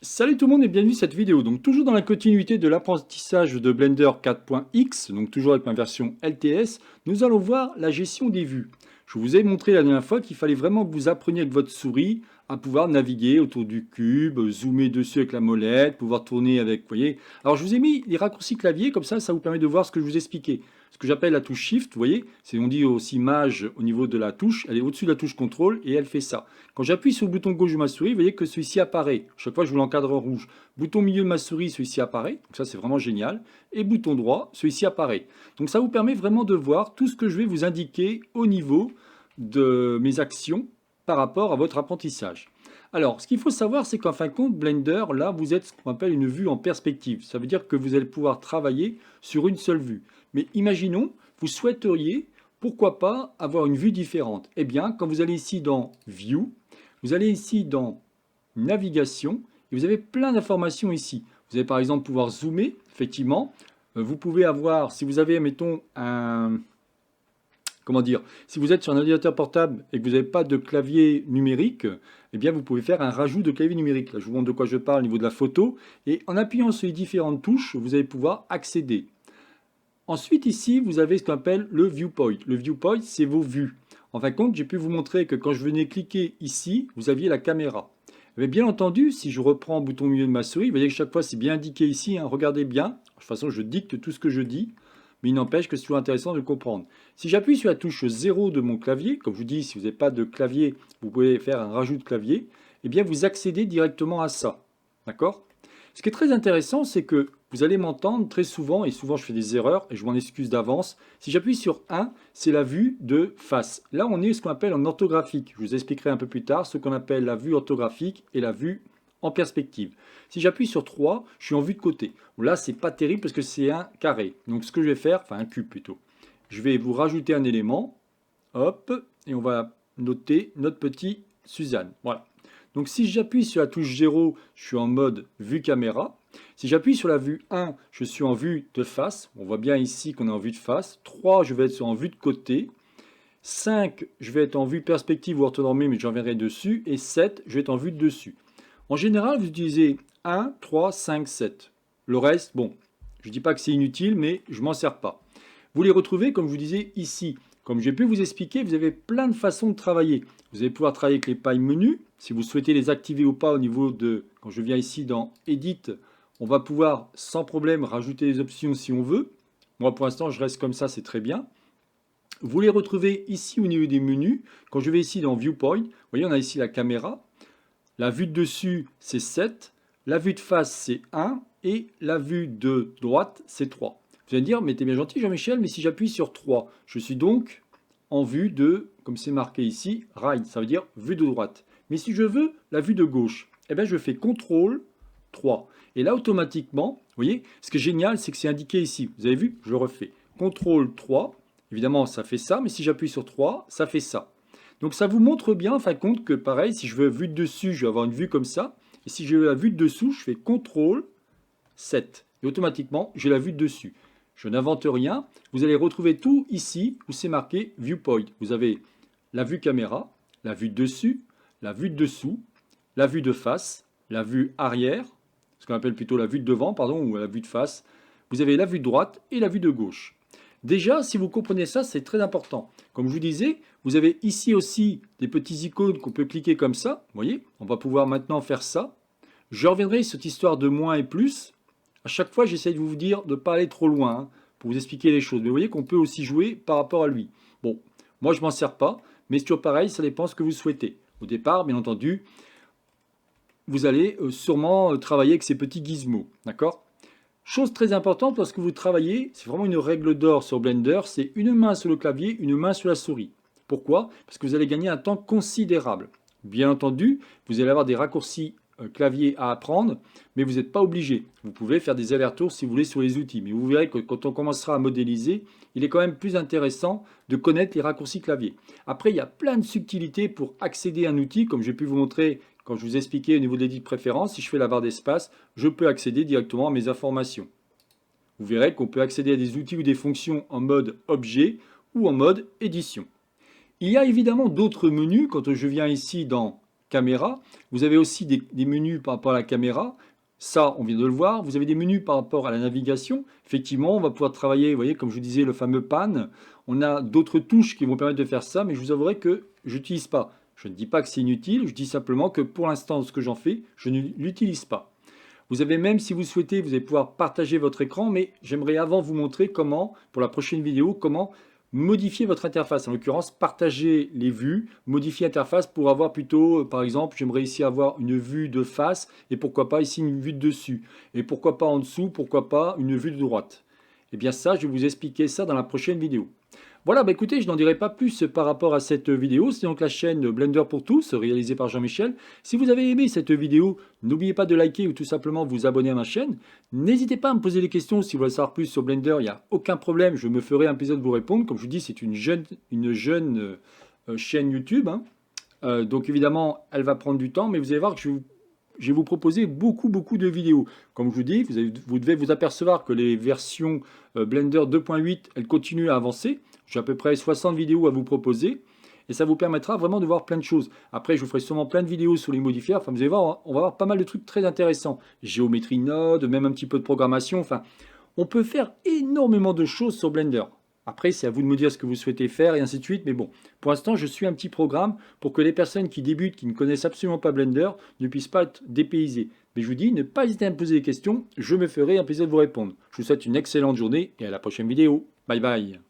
Salut tout le monde et bienvenue à cette vidéo. Donc toujours dans la continuité de l'apprentissage de Blender 4.x, donc toujours avec ma version LTS, nous allons voir la gestion des vues. Je vous ai montré la dernière fois qu'il fallait vraiment que vous appreniez avec votre souris à pouvoir naviguer autour du cube, zoomer dessus avec la molette, pouvoir tourner avec, vous voyez. Alors je vous ai mis les raccourcis clavier, comme ça vous permet de voir ce que je vous expliquais. Ce que j'appelle la touche Shift, vous voyez, c'est on dit aussi Maj au niveau de la touche, elle est au-dessus de la touche Contrôle et elle fait ça. Quand j'appuie sur le bouton gauche de ma souris, vous voyez que celui-ci apparaît. Chaque fois, je vous l'encadre en rouge. Bouton milieu de ma souris, celui-ci apparaît. Donc ça, c'est vraiment génial. Et bouton droit, celui-ci apparaît. Donc ça vous permet vraiment de voir tout ce que je vais vous indiquer au niveau de mes actions par rapport à votre apprentissage. Alors, ce qu'il faut savoir, c'est qu'en fin de compte, Blender, là, vous êtes ce qu'on appelle une vue en perspective. Ça veut dire que vous allez pouvoir travailler sur une seule vue. Mais imaginons, vous souhaiteriez, pourquoi pas, avoir une vue différente. Eh bien, quand vous allez ici dans View, vous allez ici dans Navigation et vous avez plein d'informations ici. Vous allez par exemple pouvoir zoomer, effectivement. Vous pouvez avoir, si vous avez, mettons, un... Comment dire? Si vous êtes sur un ordinateur portable et que vous n'avez pas de clavier numérique, eh bien vous pouvez faire un rajout de clavier numérique. Là, je vous montre de quoi je parle au niveau de la photo. Et en appuyant sur les différentes touches, vous allez pouvoir accéder. Ensuite, ici, vous avez ce qu'on appelle le viewpoint. Le viewpoint, c'est vos vues. En fin de compte, j'ai pu vous montrer que quand je venais cliquer ici, vous aviez la caméra. Mais bien entendu, si je reprends le bouton milieu de ma souris, vous voyez que chaque fois, c'est bien indiqué ici. Hein, regardez bien. De toute façon, je dicte tout ce que je dis. Mais il n'empêche que c'est toujours intéressant de comprendre. Si j'appuie sur la touche 0 de mon clavier, comme je vous dis, si vous n'avez pas de clavier, vous pouvez faire un rajout de clavier, eh bien vous accédez directement à ça. D'accord? Ce qui est très intéressant, c'est que vous allez m'entendre très souvent, et souvent je fais des erreurs, et je m'en excuse d'avance. Si j'appuie sur 1, c'est la vue de face. Là, on est ce qu'on appelle en orthographique. Je vous expliquerai un peu plus tard ce qu'on appelle la vue orthographique et la vue en perspective. Si j'appuie sur 3, je suis en vue de côté. Là, c'est pas terrible parce que c'est un carré. Donc ce que je vais faire, enfin un cube plutôt, je vais vous rajouter un élément, hop, et on va noter notre petit Suzanne. Voilà. Donc si j'appuie sur la touche 0, je suis en mode vue caméra. Si j'appuie sur la vue 1, je suis en vue de face. On voit bien ici qu'on est en vue de face. 3, je vais être en vue de côté. 5, je vais être en vue perspective ou orthonormée, mais j'en reviendrai dessus. Et 7, je vais être en vue de dessus. En général, vous utilisez 1, 3, 5, 7. Le reste, bon, je ne dis pas que c'est inutile, mais je ne m'en sers pas. Vous les retrouvez, comme je vous disais, ici. Comme j'ai pu vous expliquer, vous avez plein de façons de travailler. Vous allez pouvoir travailler avec les pailles menus. Si vous souhaitez les activer ou pas au niveau de... Quand je viens ici dans Edit, on va pouvoir sans problème rajouter les options si on veut. Moi, pour l'instant, je reste comme ça, c'est très bien. Vous les retrouvez ici au niveau des menus. Quand je vais ici dans Viewpoint, vous voyez, on a ici la caméra. La vue de dessus, c'est 7. La vue de face, c'est 1. Et la vue de droite, c'est 3. Vous allez me dire, mais t'es bien gentil Jean-Michel, mais si j'appuie sur 3, je suis donc en vue de, comme c'est marqué ici, right, ça veut dire vue de droite. Mais si je veux la vue de gauche, eh bien je fais CTRL 3. Et là, automatiquement, vous voyez, ce qui est génial, c'est que c'est indiqué ici. Vous avez vu? Je refais. CTRL 3. Évidemment, ça fait ça, mais si j'appuie sur 3, ça fait ça. Donc ça vous montre bien, en fin de compte, que pareil, si je veux vue de dessus, je vais avoir une vue comme ça. Et si je veux la vue de dessous, je fais CTRL 7. Et automatiquement, j'ai la vue de dessus. Je n'invente rien. Vous allez retrouver tout ici où c'est marqué Viewpoint. Vous avez la vue caméra, la vue de dessus, la vue de dessous, la vue de face, la vue arrière, ce qu'on appelle plutôt la vue de devant, pardon, ou la vue de face. Vous avez la vue de droite et la vue de gauche. Déjà, si vous comprenez ça, c'est très important. Comme je vous disais, vous avez ici aussi des petits icônes qu'on peut cliquer comme ça. Vous voyez, on va pouvoir maintenant faire ça. Je reviendrai sur cette histoire de moins et plus. À chaque fois, j'essaie de vous dire de ne pas aller trop loin hein, pour vous expliquer les choses. Mais vous voyez qu'on peut aussi jouer par rapport à lui. Bon, moi je ne m'en sers pas, mais c'est toujours pareil, ça dépend ce que vous souhaitez. Au départ, bien entendu, vous allez sûrement travailler avec ces petits gizmos. D'accord? Chose très importante lorsque vous travaillez, c'est vraiment une règle d'or sur Blender, c'est une main sur le clavier, une main sur la souris. Pourquoi? Parce que vous allez gagner un temps considérable. Bien entendu, vous allez avoir des raccourcis clavier à apprendre, mais vous n'êtes pas obligé. Vous pouvez faire des allers-retours si vous voulez sur les outils, mais vous verrez que quand on commencera à modéliser, il est quand même plus intéressant de connaître les raccourcis clavier. Après, il y a plein de subtilités pour accéder à un outil, comme j'ai pu vous montrer quand je vous expliquais au niveau des préférences. Si je fais la barre d'espace, je peux accéder directement à mes informations. Vous verrez qu'on peut accéder à des outils ou des fonctions en mode objet ou en mode édition. Il y a évidemment d'autres menus. Quand je viens ici dans caméra. Vous avez aussi des menus par rapport à la caméra. Ça, on vient de le voir. Vous avez des menus par rapport à la navigation. Effectivement, on va pouvoir travailler, vous voyez, comme je vous disais, le fameux pan. On a d'autres touches qui vont permettre de faire ça, mais je vous avouerai que je n'utilise pas. Je ne dis pas que c'est inutile, je dis simplement que pour l'instant, ce que j'en fais, je ne l'utilise pas. Vous avez même, si vous souhaitez, vous allez pouvoir partager votre écran, mais j'aimerais avant vous montrer comment, pour la prochaine vidéo, comment modifier votre interface. En l'occurrence, partager les vues, modifier l'interface pour avoir plutôt, par exemple, j'aimerais ici avoir une vue de face et pourquoi pas ici une vue de dessus. Et pourquoi pas en dessous, pourquoi pas une vue de droite. Eh bien ça, je vais vous expliquer ça dans la prochaine vidéo. Voilà, bah écoutez, je n'en dirai pas plus par rapport à cette vidéo. C'est donc la chaîne Blender pour tous, réalisée par Jean-Michel. Si vous avez aimé cette vidéo, n'oubliez pas de liker ou tout simplement vous abonner à ma chaîne. N'hésitez pas à me poser des questions si vous voulez savoir plus sur Blender, il n'y a aucun problème, je me ferai un plaisir de vous répondre. Comme je vous dis, c'est une jeune chaîne YouTube, hein. Donc évidemment, elle va prendre du temps, mais vous allez voir que je vais vous proposer beaucoup de vidéos. Comme je vous dis, vous devez vous apercevoir que les versions Blender 2.8, elles continuent à avancer. J'ai à peu près 60 vidéos à vous proposer. Et ça vous permettra vraiment de voir plein de choses. Après, je vous ferai sûrement plein de vidéos sur les modifiers. Enfin, vous allez voir, on va avoir pas mal de trucs très intéressants. Géométrie node, même un petit peu de programmation. Enfin, on peut faire énormément de choses sur Blender. Après, c'est à vous de me dire ce que vous souhaitez faire et ainsi de suite. Mais bon, pour l'instant, je suis un petit programme pour que les personnes qui débutent, qui ne connaissent absolument pas Blender, ne puissent pas être dépaysées. Mais je vous dis, ne pas hésiter à me poser des questions. Je me ferai un plaisir de vous répondre. Je vous souhaite une excellente journée et à la prochaine vidéo. Bye bye.